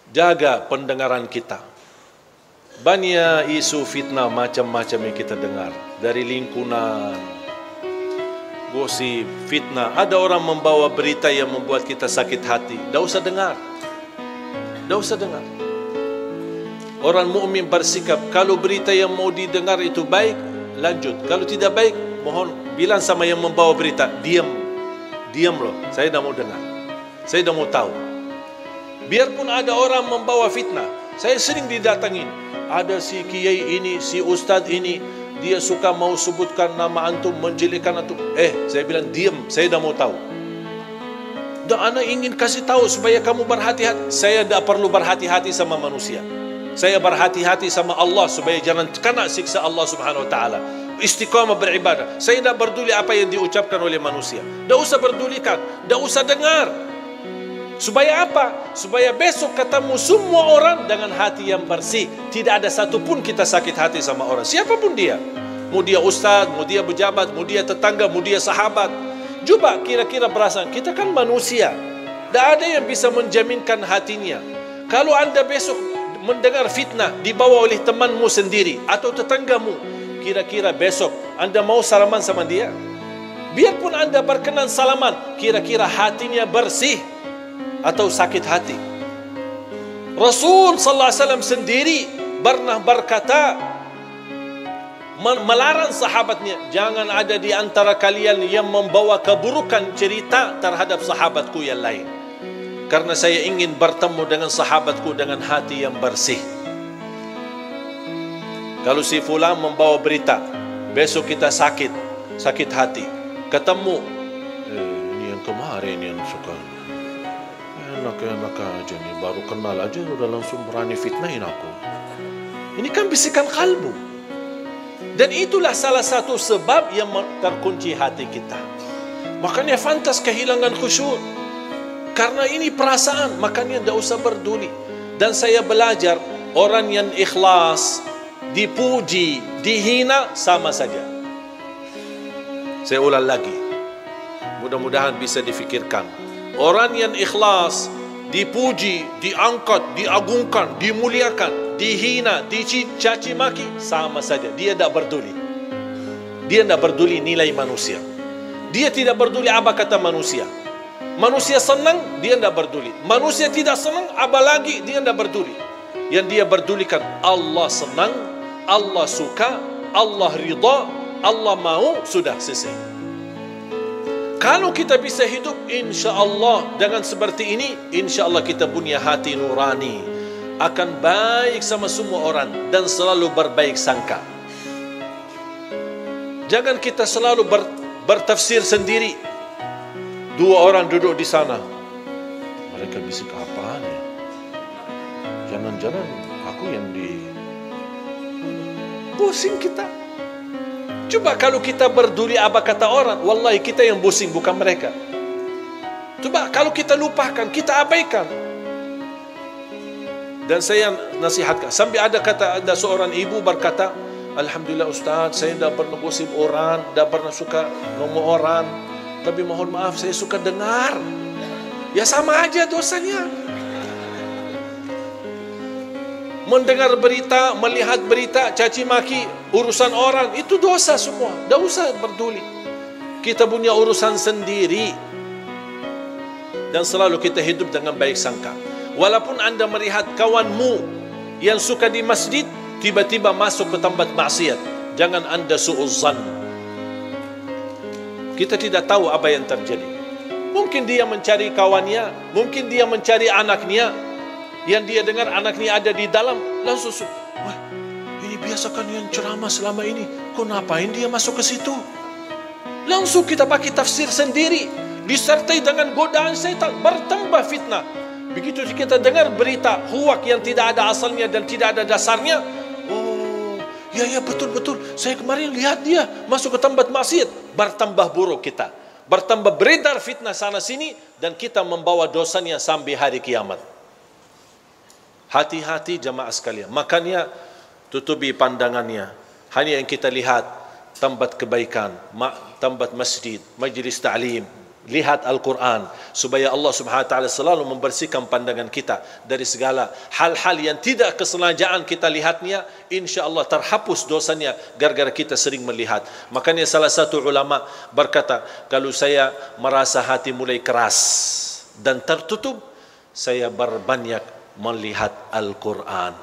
Jaga pendengaran kita. Banyak isu fitnah macam-macam yang kita dengar. Dari lingkungan, gosip, fitnah. Ada orang membawa berita yang membuat kita sakit hati. Tak usah dengar. Tak usah dengar. Orang mukmin bersikap, kalau berita yang mau didengar itu baik, lanjut. Kalau tidak baik, mohon bilang sama yang membawa berita, diam. Diam loh, saya tak mau dengar. Saya tak mau tahu. Biarpun ada orang membawa fitnah, saya sering didatangin. Ada si kiai ini, si ustaz ini, dia suka mau sebutkan nama antum, menjelekkan antum. Saya bilang diam, saya dah mau tahu. Dan ana ingin kasih tahu supaya kamu berhati-hati. Saya tak perlu berhati-hati sama manusia. Saya berhati-hati sama Allah supaya jangan kena siksa Allah Subhanahu wa taala. Istiqamah beribadah. Saya tak peduli apa yang diucapkan oleh manusia. Tak usah pedulikan, tak usah dengar. Supaya apa? Supaya besok ketemu semua orang dengan hati yang bersih. Tidak ada satupun kita sakit hati sama orang, siapapun dia. Mau dia ustaz, mau dia pejabat, mau dia tetangga, mau dia sahabat. Coba kira-kira perasaan, kita kan manusia. Tak ada yang bisa menjaminkan hatinya. Kalau anda besok mendengar fitnah dibawa oleh temanmu sendiri atau tetanggamu, kira-kira besok anda mau salaman sama dia? Biarpun anda berkenan salaman, kira-kira hatinya bersih atau sakit hati? Rasul sallallahu alaihi wasallam sendiri pernah berkata, melarang sahabatnya, jangan ada di antara kalian yang membawa keburukan cerita terhadap sahabatku yang lain, karena saya ingin bertemu dengan sahabatku dengan hati yang bersih. Kalau si fulan membawa berita, besok kita sakit hati, ketemu ini yang kemarin yang suka enak-enak aja nih, baru kenal aja udah langsung berani fitnahin aku. Ini kan bisikan kalbu. Dan itulah salah satu sebab yang terkunci hati kita. Makanya fantas kehilangan khusyuk. Karena ini perasaan, makanya tidak usah peduli. Dan saya belajar, orang yang ikhlas, dipuji, dihina, sama saja. Saya ulang lagi, mudah-mudahan bisa difikirkan. Orang yang ikhlas, dipuji, diangkat, diagungkan, dimuliakan, dihina, dicaci maki, sama saja. Dia tidak peduli. Dia tidak peduli nilai manusia. Dia tidak peduli apa kata manusia. Manusia senang, dia tidak peduli. Manusia tidak senang, apalagi dia tidak peduli. Yang dia pedulikan, Allah senang, Allah suka, Allah ridha, Allah mau, sudah selesai. Kalau kita bisa hidup insya Allah dengan seperti ini, insya Allah kita punya hati nurani, akan baik sama semua orang dan selalu berbaik sangka. Jangan kita selalu bertafsir sendiri. Dua orang duduk di sana, mereka bisik apaan ya? Jangan-jangan aku yang pusing kita. Coba kalau kita peduli apa kata orang, wallahi kita yang pusing, bukan mereka. Coba kalau kita lupakan, kita abaikan. Dan saya nasihatkan, sampai ada seorang ibu berkata, alhamdulillah Ustaz, saya tidak pernah gosip orang, tidak pernah suka ngomong orang, tapi mohon maaf saya suka dengar. Ya sama aja dosanya. Mendengar berita, melihat berita, caci maki, urusan orang, itu dosa semua. Tak usah peduli. Kita punya urusan sendiri. Dan selalu kita hidup dengan baik sangka. Walaupun anda melihat kawanmu yang suka di masjid, tiba-tiba masuk ke tempat maksiat, jangan anda su'uzzan. Kita tidak tahu apa yang terjadi. Mungkin dia mencari kawannya, mungkin dia mencari anaknya, yang dia dengar anaknya ada di dalam, langsung, wah, ini biasa kan yang ceramah selama ini, kok ngapain dia masuk ke situ? Langsung kita pakai tafsir sendiri, disertai dengan godaan setan, bertambah fitnah. Begitu kita dengar berita huwak yang tidak ada asalnya dan tidak ada dasarnya, oh, ya betul, saya kemarin lihat dia masuk ke tempat maksiat, bertambah buruk kita, bertambah beredar fitnah sana sini, dan kita membawa dosanya sampai hari kiamat. Hati-hati jamaah sekalian. Makanya tutupi pandangannya. Hanya yang kita lihat tempat kebaikan, tempat masjid, majlis ta'lim, lihat Al-Quran, supaya Allah Subhanahu Wa Taala selalu membersihkan pandangan kita dari segala hal-hal yang tidak kesengajaan kita lihatnya. Insya Allah terhapus dosanya gara-gara kita sering melihat. Makanya salah satu ulama berkata, kalau saya merasa hati mulai keras dan tertutup, saya berbanyak melihat Al-Quran.